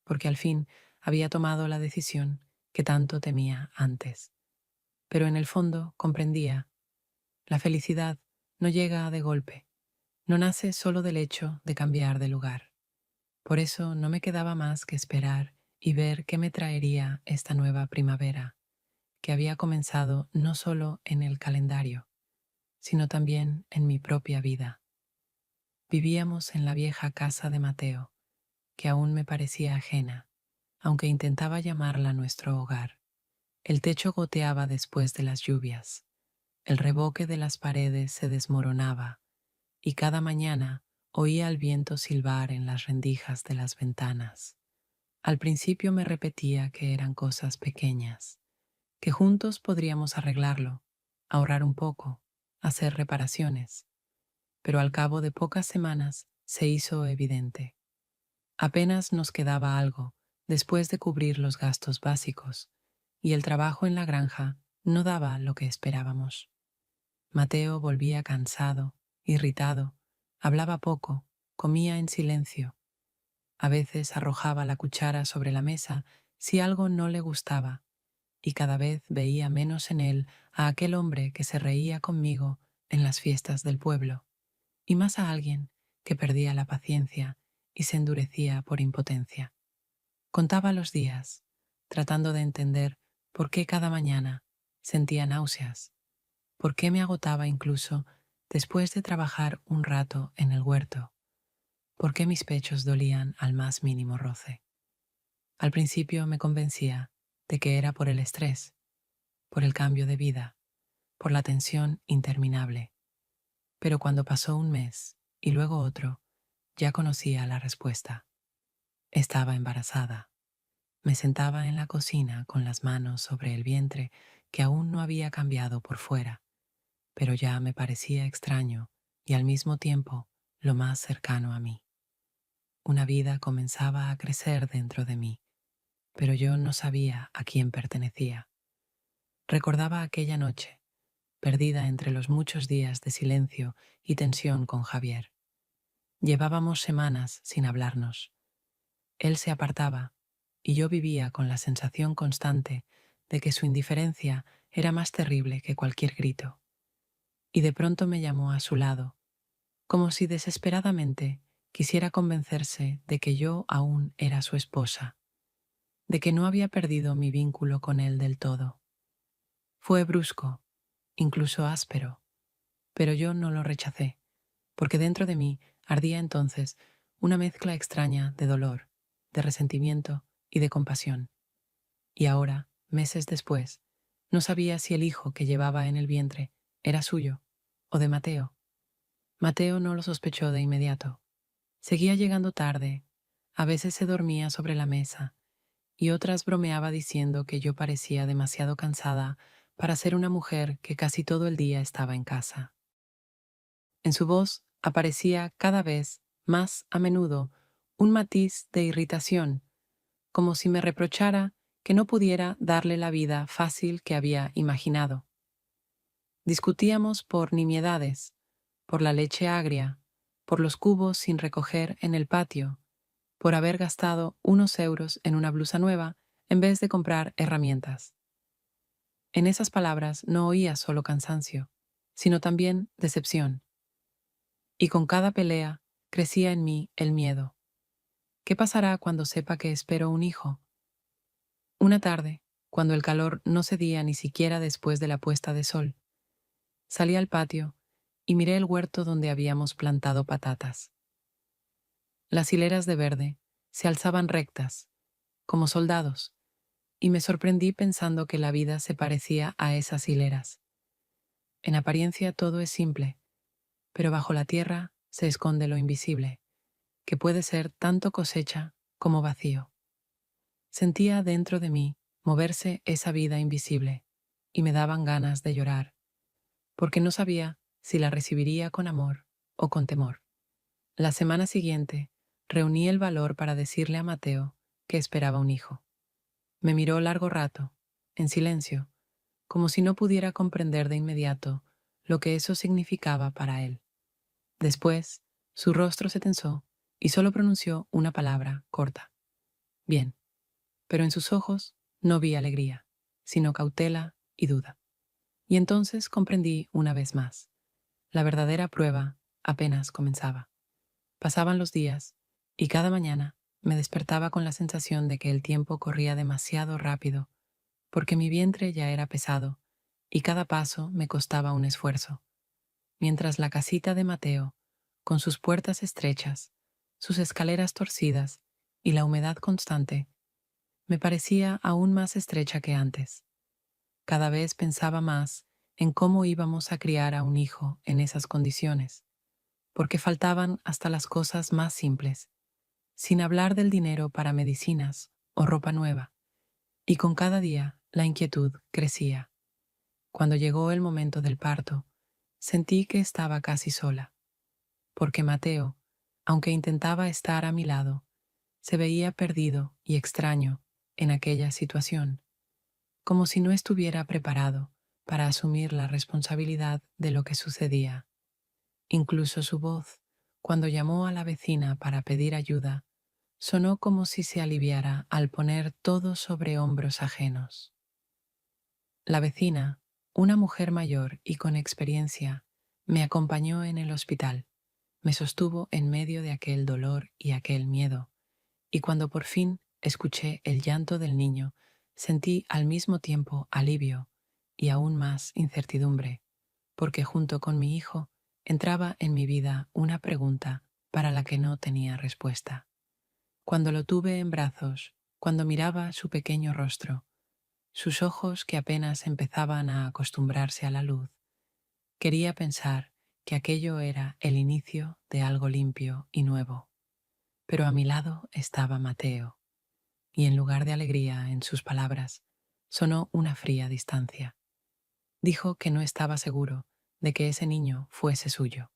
Speaker 1: porque al fin había tomado la decisión que tanto temía antes. Pero en el fondo comprendía, la felicidad no llega de golpe, no nace solo del hecho de cambiar de lugar. Por eso no me quedaba más que esperar y ver qué me traería esta nueva primavera, que había comenzado no solo en el calendario, sino también en mi propia vida. Vivíamos en la vieja casa de Mateo, que aún me parecía ajena, aunque intentaba llamarla nuestro hogar. El techo goteaba después de las lluvias, el revoque de las paredes se desmoronaba, y cada mañana oía el viento silbar en las rendijas de las ventanas. Al principio me repetía que eran cosas pequeñas, que juntos podríamos arreglarlo, ahorrar un poco, hacer reparaciones, pero al cabo de pocas semanas se hizo evidente. Apenas nos quedaba algo después de cubrir los gastos básicos, y el trabajo en la granja no daba lo que esperábamos. Mateo volvía cansado, irritado, hablaba poco, comía en silencio. A veces arrojaba la cuchara sobre la mesa si algo no le gustaba, y cada vez veía menos en él a aquel hombre que se reía conmigo en las fiestas del pueblo, y más a alguien que perdía la paciencia y se endurecía por impotencia. Contaba los días, tratando de entender por qué cada mañana sentía náuseas, por qué me agotaba incluso después de trabajar un rato en el huerto, por qué mis pechos dolían al más mínimo roce. Al principio me convencía de que era por el estrés, por el cambio de vida, por la tensión interminable. Pero cuando pasó un mes y luego otro, ya conocía la respuesta. Estaba embarazada. Me sentaba en la cocina con las manos sobre el vientre que aún no había cambiado por fuera, pero ya me parecía extraño y al mismo tiempo lo más cercano a mí. Una vida comenzaba a crecer dentro de mí, pero yo no sabía a quién pertenecía. Recordaba aquella noche, perdida entre los muchos días de silencio y tensión con Javier. Llevábamos semanas sin hablarnos. Él se apartaba y yo vivía con la sensación constante de que su indiferencia era más terrible que cualquier grito. Y de pronto me llamó a su lado, como si desesperadamente quisiera convencerse de que yo aún era su esposa, de que no había perdido mi vínculo con él del todo. Fue brusco, incluso áspero, pero yo no lo rechacé, porque dentro de mí ardía entonces una mezcla extraña de dolor, de resentimiento y de compasión. Y ahora, meses después, no sabía si el hijo que llevaba en el vientre era suyo o de Mateo. Mateo no lo sospechó de inmediato. Seguía llegando tarde, a veces se dormía sobre la mesa y otras bromeaba diciendo que yo parecía demasiado cansada para ser una mujer que casi todo el día estaba en casa. En su voz aparecía cada vez más a menudo un matiz de irritación, como si me reprochara que no pudiera darle la vida fácil que había imaginado. Discutíamos por nimiedades, por la leche agria, por los cubos sin recoger en el patio, por haber gastado unos euros en una blusa nueva en vez de comprar herramientas. En esas palabras no oía solo cansancio, sino también decepción. Y con cada pelea crecía en mí el miedo. ¿Qué pasará cuando sepa que espero un hijo? Una tarde, cuando el calor no cedía ni siquiera después de la puesta de sol, salí al patio y miré el huerto donde habíamos plantado patatas. Las hileras de verde se alzaban rectas, como soldados, y me sorprendí pensando que la vida se parecía a esas hileras. En apariencia todo es simple, pero bajo la tierra se esconde lo invisible, que puede ser tanto cosecha como vacío. Sentía dentro de mí moverse esa vida invisible, y me daban ganas de llorar, porque no sabía si la recibiría con amor o con temor. La semana siguiente, reuní el valor para decirle a Mateo que esperaba un hijo. Me miró largo rato, en silencio, como si no pudiera comprender de inmediato lo que eso significaba para él. Después, su rostro se tensó y solo pronunció una palabra corta. Bien, pero en sus ojos no vi alegría, sino cautela y duda. Y entonces comprendí una vez más. La verdadera prueba apenas comenzaba. Pasaban los días, y cada mañana me despertaba con la sensación de que el tiempo corría demasiado rápido, porque mi vientre ya era pesado, y cada paso me costaba un esfuerzo, mientras la casita de Mateo, con sus puertas estrechas, sus escaleras torcidas y la humedad constante, me parecía aún más estrecha que antes. Cada vez pensaba más en cómo íbamos a criar a un hijo en esas condiciones, porque faltaban hasta las cosas más simples, sin hablar del dinero para medicinas o ropa nueva, y con cada día la inquietud crecía. Cuando llegó el momento del parto, sentí que estaba casi sola, porque Mateo, aunque intentaba estar a mi lado, se veía perdido y extraño en aquella situación, como si no estuviera preparado para asumir la responsabilidad de lo que sucedía. Incluso su voz, cuando llamó a la vecina para pedir ayuda, sonó como si se aliviara al poner todo sobre hombros ajenos. La vecina, una mujer mayor y con experiencia, me acompañó en el hospital, me sostuvo en medio de aquel dolor y aquel miedo, y cuando por fin escuché el llanto del niño, sentí al mismo tiempo alivio y aún más incertidumbre, porque junto con mi hijo entraba en mi vida una pregunta para la que no tenía respuesta. Cuando lo tuve en brazos, cuando miraba su pequeño rostro, sus ojos que apenas empezaban a acostumbrarse a la luz, quería pensar que aquello era el inicio de algo limpio y nuevo. Pero a mi lado estaba Mateo, y en lugar de alegría en sus palabras, sonó una fría distancia. Dijo que no estaba seguro de que ese niño fuese suyo.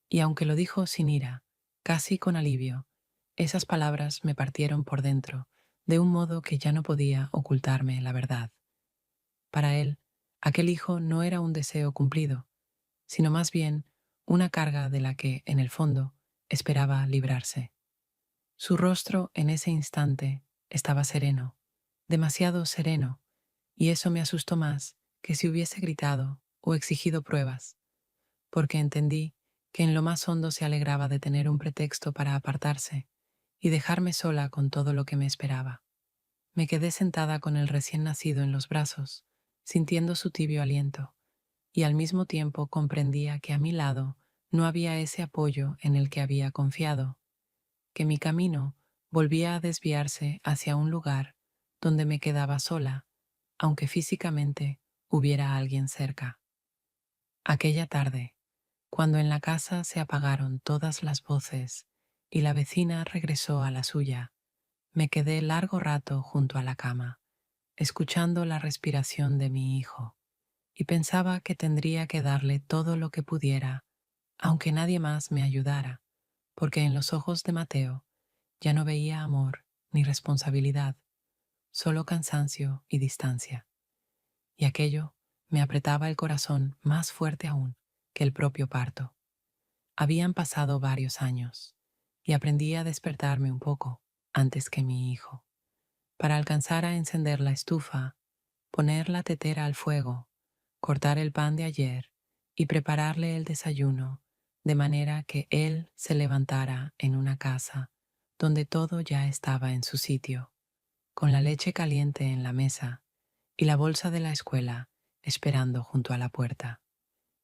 Speaker 1: Y aunque lo dijo sin ira, casi con alivio, esas palabras me partieron por dentro de un modo que ya no podía ocultarme la verdad. Para él, aquel hijo no era un deseo cumplido, sino más bien una carga de la que, en el fondo, esperaba librarse. Su rostro en ese instante estaba sereno, demasiado sereno, y eso me asustó más que si hubiese gritado o exigido pruebas, porque entendí que en lo más hondo se alegraba de tener un pretexto para apartarse y dejarme sola con todo lo que me esperaba. Me quedé sentada con el recién nacido en los brazos, sintiendo su tibio aliento, y al mismo tiempo comprendía que a mi lado no había ese apoyo en el que había confiado, que mi camino volvía a desviarse hacia un lugar donde me quedaba sola, aunque físicamente hubiera alguien cerca. Aquella tarde, cuando en la casa se apagaron todas las voces y la vecina regresó a la suya, me quedé largo rato junto a la cama, escuchando la respiración de mi hijo, y pensaba que tendría que darle todo lo que pudiera, aunque nadie más me ayudara, porque en los ojos de Mateo ya no veía amor ni responsabilidad, solo cansancio y distancia. Y aquello me apretaba el corazón más fuerte aún que el propio parto. Habían pasado varios años, y aprendí a despertarme un poco antes que mi hijo, para alcanzar a encender la estufa, poner la tetera al fuego, cortar el pan de ayer y prepararle el desayuno, de manera que él se levantara en una casa donde todo ya estaba en su sitio, con la leche caliente en la mesa y la bolsa de la escuela esperando junto a la puerta.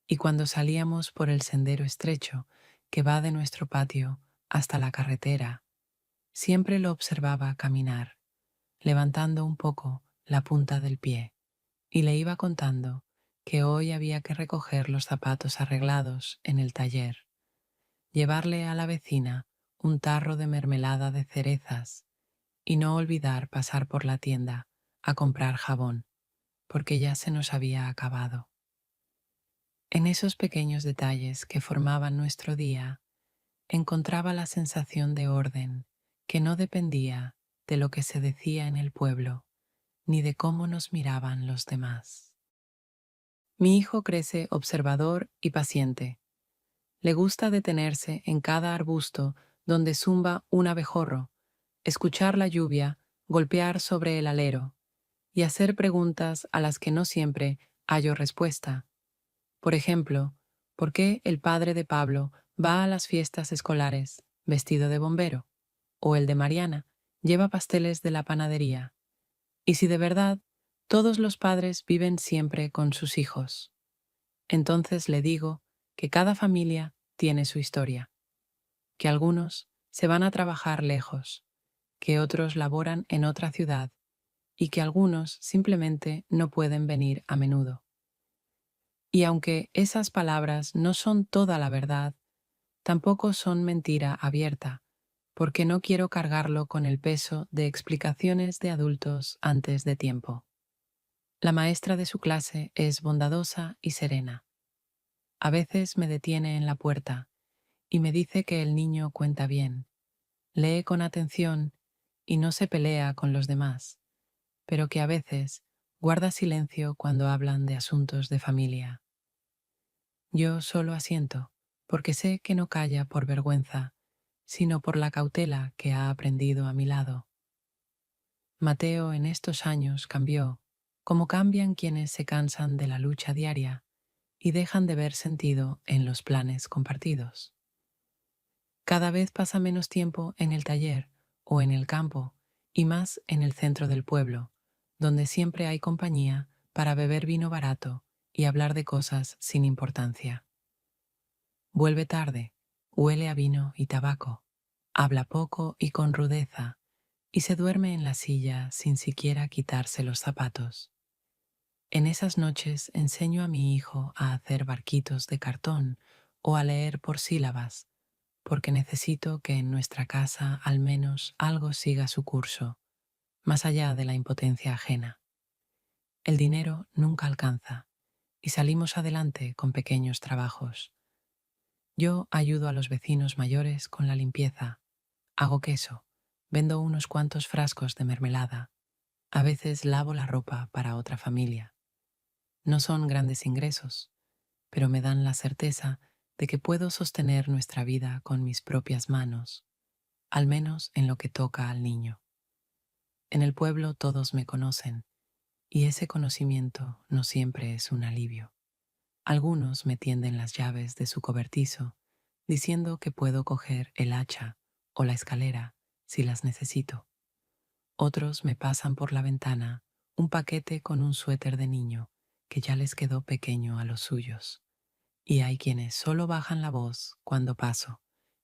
Speaker 1: Y cuando salíamos por el sendero estrecho que va de nuestro patio hasta la carretera, siempre lo observaba caminar, levantando un poco la punta del pie, y le iba contando que hoy había que recoger los zapatos arreglados en el taller, llevarle a la vecina un tarro de mermelada de cerezas y no olvidar pasar por la tienda a comprar jabón, porque ya se nos había acabado. En esos pequeños detalles que formaban nuestro día, encontraba la sensación de orden que no dependía de lo que se decía en el pueblo, ni de cómo nos miraban los demás. Mi hijo crece observador y paciente. Le gusta detenerse en cada arbusto donde zumba un abejorro, escuchar la lluvia golpear sobre el alero y hacer preguntas a las que no siempre hallo respuesta. Por ejemplo, ¿por qué el padre de Pablo va a las fiestas escolares vestido de bombero? ¿O el de Mariana lleva pasteles de la panadería? Y si de verdad todos los padres viven siempre con sus hijos, entonces le digo que cada familia tiene su historia, que algunos se van a trabajar lejos, que otros laboran en otra ciudad y que algunos simplemente no pueden venir a menudo. Y aunque esas palabras no son toda la verdad, tampoco son mentira abierta, porque no quiero cargarlo con el peso de explicaciones de adultos antes de tiempo. La maestra de su clase es bondadosa y serena. A veces me detiene en la puerta y me dice que el niño cuenta bien, lee con atención y no se pelea con los demás, pero que a veces guarda silencio cuando hablan de asuntos de familia. Yo solo asiento, porque sé que no calla por vergüenza, sino por la cautela que ha aprendido a mi lado. Mateo en estos años cambió, como cambian quienes se cansan de la lucha diaria y dejan de ver sentido en los planes compartidos. Cada vez pasa menos tiempo en el taller o en el campo y más en el centro del pueblo, donde siempre hay compañía para beber vino barato y hablar de cosas sin importancia. Vuelve tarde, huele a vino y tabaco, habla poco y con rudeza, y se duerme en la silla sin siquiera quitarse los zapatos. En esas noches enseño a mi hijo a hacer barquitos de cartón o a leer por sílabas, porque necesito que en nuestra casa al menos algo siga su curso, más allá de la impotencia ajena. El dinero nunca alcanza, y salimos adelante con pequeños trabajos. Yo ayudo a los vecinos mayores con la limpieza, hago queso, vendo unos cuantos frascos de mermelada, a veces lavo la ropa para otra familia. No son grandes ingresos, pero me dan la certeza de que puedo sostener nuestra vida con mis propias manos, al menos en lo que toca al niño. En el pueblo todos me conocen, y ese conocimiento no siempre es un alivio. Algunos me tienden las llaves de su cobertizo, diciendo que puedo coger el hacha o la escalera si las necesito. Otros me pasan por la ventana un paquete con un suéter de niño que ya les quedó pequeño a los suyos. Y hay quienes solo bajan la voz cuando paso,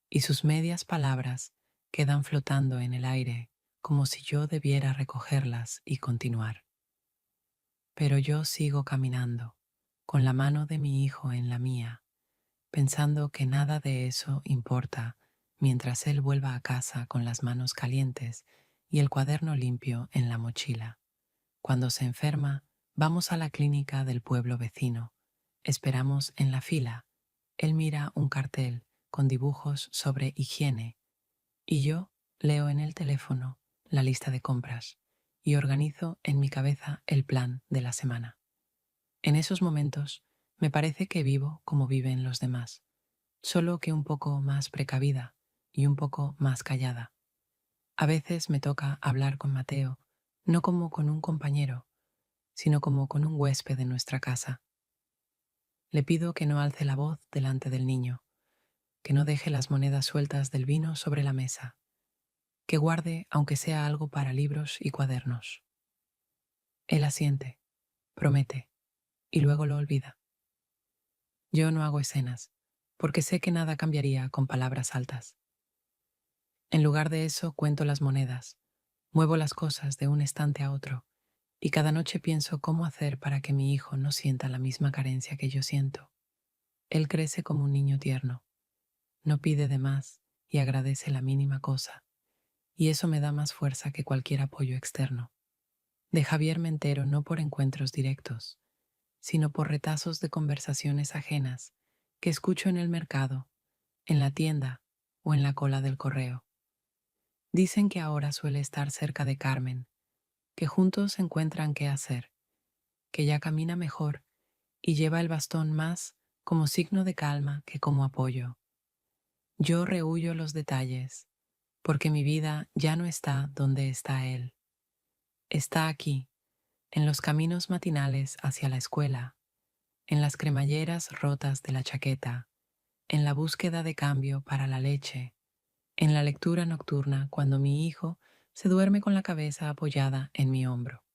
Speaker 1: y sus medias palabras quedan flotando en el aire como si yo debiera recogerlas y continuar. Pero yo sigo caminando, con la mano de mi hijo en la mía, pensando que nada de eso importa mientras él vuelva a casa con las manos calientes y el cuaderno limpio en la mochila. Cuando se enferma, vamos a la clínica del pueblo vecino. Esperamos en la fila. Él mira un cartel con dibujos sobre higiene y yo leo en el teléfono la lista de compras y organizo en mi cabeza el plan de la semana. En esos momentos me parece que vivo como viven los demás, solo que un poco más precavida y un poco más callada. A veces me toca hablar con Mateo, no como con un compañero, sino como con un huésped de nuestra casa. Le pido que no alce la voz delante del niño, que no deje las monedas sueltas del vino sobre la mesa, que guarde aunque sea algo para libros y cuadernos. Él asiente, promete, y luego lo olvida. Yo no hago escenas, porque sé que nada cambiaría con palabras altas. En lugar de eso, cuento las monedas, muevo las cosas de un estante a otro, y cada noche pienso cómo hacer para que mi hijo no sienta la misma carencia que yo siento. Él crece como un niño tierno, no pide de más y agradece la mínima cosa, y eso me da más fuerza que cualquier apoyo externo. de Javier Mentero no por encuentros directos, sino por retazos de conversaciones ajenas que escucho en el mercado, en la tienda o en la cola del correo. Dicen que ahora suele estar cerca de Carmen, que juntos encuentran qué hacer, que ya camina mejor y lleva el bastón más como signo de calma que como apoyo. Yo rehuyo los detalles, porque mi vida ya no está donde está él. Está aquí, en los caminos matinales hacia la escuela, en las cremalleras rotas de la chaqueta, en la búsqueda de cambio para la leche, en la lectura nocturna cuando mi hijo se duerme con la cabeza apoyada en mi hombro.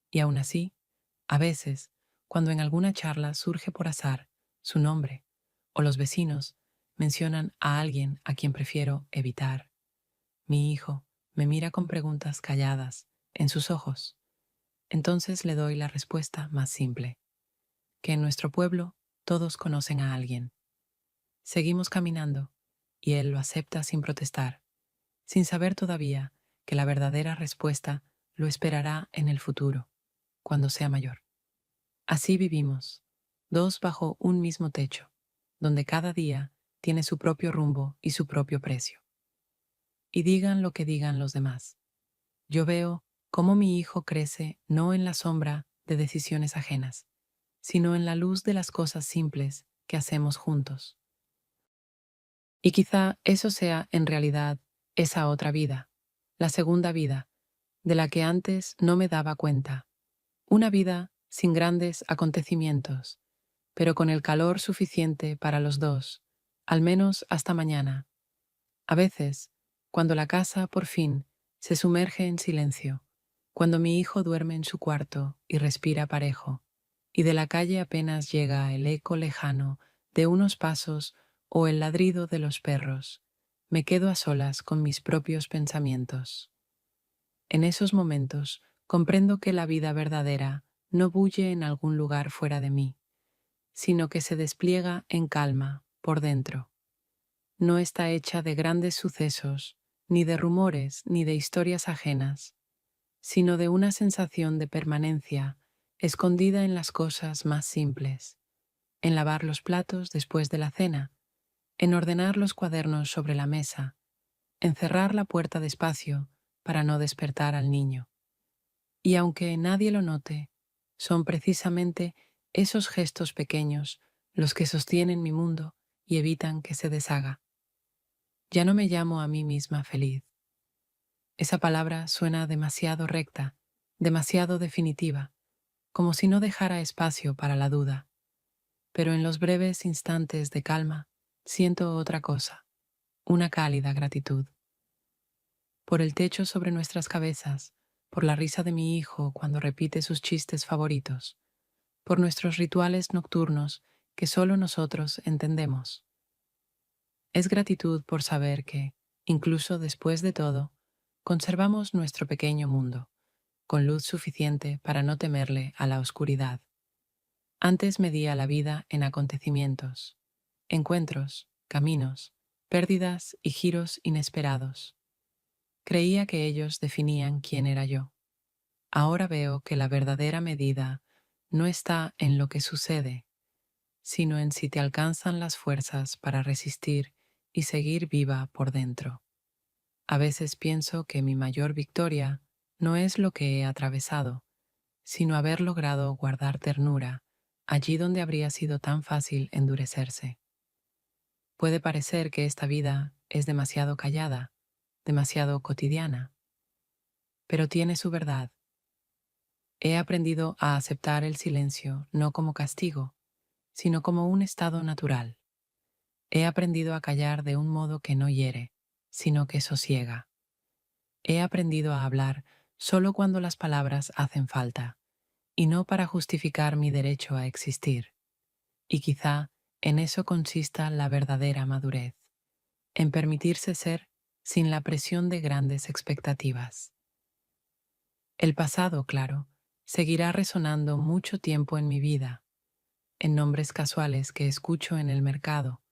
Speaker 1: Y aún así, a veces, cuando en alguna charla surge por azar su nombre, o los vecinos mencionan a alguien a quien prefiero evitar, mi hijo me mira con preguntas calladas en sus ojos. Entonces le doy la respuesta más simple, que en nuestro pueblo todos conocen a alguien. Seguimos caminando, y él lo acepta sin protestar, sin saber todavía que la verdadera respuesta lo esperará en el futuro, cuando sea mayor. Así vivimos, dos bajo un mismo techo, donde cada día tiene su propio rumbo y su propio precio. Y digan lo que digan los demás, yo veo cómo mi hijo crece no en la sombra de decisiones ajenas, sino en la luz de las cosas simples que hacemos juntos. Y quizá eso sea en realidad esa otra vida, la segunda vida, de la que antes no me daba cuenta, una vida sin grandes acontecimientos, pero con el calor suficiente para los dos, al menos hasta mañana. A veces, cuando la casa por fin se sumerge en silencio, cuando mi hijo duerme en su cuarto y respira parejo, y de la calle apenas llega el eco lejano de unos pasos o el ladrido de los perros, me quedo a solas con mis propios pensamientos. En esos momentos comprendo que la vida verdadera no bulle en algún lugar fuera de mí, sino que se despliega en calma por dentro. No está hecha de grandes sucesos, ni de rumores, ni de historias ajenas, sino de una sensación de permanencia escondida en las cosas más simples, en lavar los platos después de la cena, en ordenar los cuadernos sobre la mesa, en cerrar la puerta despacio para no despertar al niño. Y aunque nadie lo note, son precisamente esos gestos pequeños los que sostienen mi mundo y evitan que se deshaga. Ya no me llamo a mí misma feliz. Esa palabra suena demasiado recta, demasiado definitiva, como si no dejara espacio para la duda. Pero en los breves instantes de calma siento otra cosa, una cálida gratitud. Por el techo sobre nuestras cabezas, por la risa de mi hijo cuando repite sus chistes favoritos, por nuestros rituales nocturnos que solo nosotros entendemos. Es gratitud por saber que, incluso después de todo, conservamos nuestro pequeño mundo, con luz suficiente para no temerle a la oscuridad. Antes medía la vida en acontecimientos, encuentros, caminos, pérdidas y giros inesperados. Creía que ellos definían quién era yo. Ahora veo que la verdadera medida no está en lo que sucede, sino en si te alcanzan las fuerzas para resistir y seguir viva por dentro. A veces pienso que mi mayor victoria no es lo que he atravesado, sino haber logrado guardar ternura allí donde habría sido tan fácil endurecerse. Puede parecer que esta vida es demasiado callada, demasiado cotidiana, pero tiene su verdad. He aprendido a aceptar el silencio no como castigo, sino como un estado natural. He aprendido a callar de un modo que no hiere, sino que sosiega. He aprendido a hablar solo cuando las palabras hacen falta, y no para justificar mi derecho a existir. Y quizá en eso consista la verdadera madurez, en permitirse ser sin la presión de grandes expectativas. El pasado, claro, seguirá resonando mucho tiempo en mi vida, en nombres casuales que escucho en el mercado,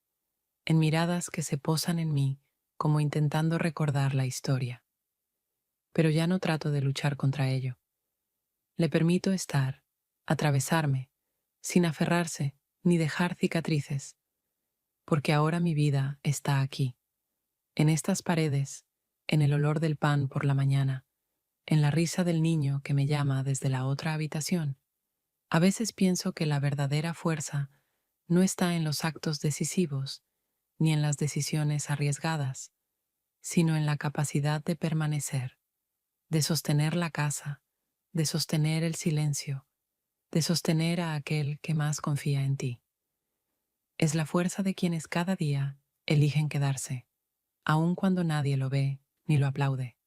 Speaker 1: en miradas que se posan en mí como intentando recordar la historia. Pero ya no trato de luchar contra ello. Le permito estar, atravesarme, sin aferrarse ni dejar cicatrices, porque ahora mi vida está aquí, en estas paredes, en el olor del pan por la mañana, en la risa del niño que me llama desde la otra habitación. A veces pienso que la verdadera fuerza no está en los actos decisivos ni en las decisiones arriesgadas, sino en la capacidad de permanecer, de sostener la casa, de sostener el silencio, de sostener a aquel que más confía en ti. Es la fuerza de quienes cada día eligen quedarse, aun cuando nadie lo ve ni lo aplaude.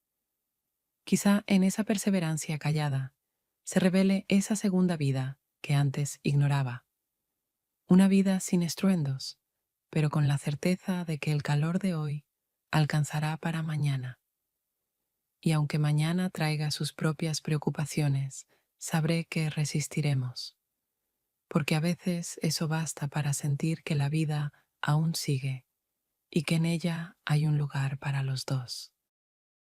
Speaker 1: Quizá en esa perseverancia callada se revele esa segunda vida que antes ignoraba. Una vida sin estruendos, pero con la certeza de que el calor de hoy alcanzará para mañana. Y aunque mañana traiga sus propias preocupaciones, sabré que resistiremos, porque a veces eso basta para sentir que la vida aún sigue y que en ella hay un lugar para los dos.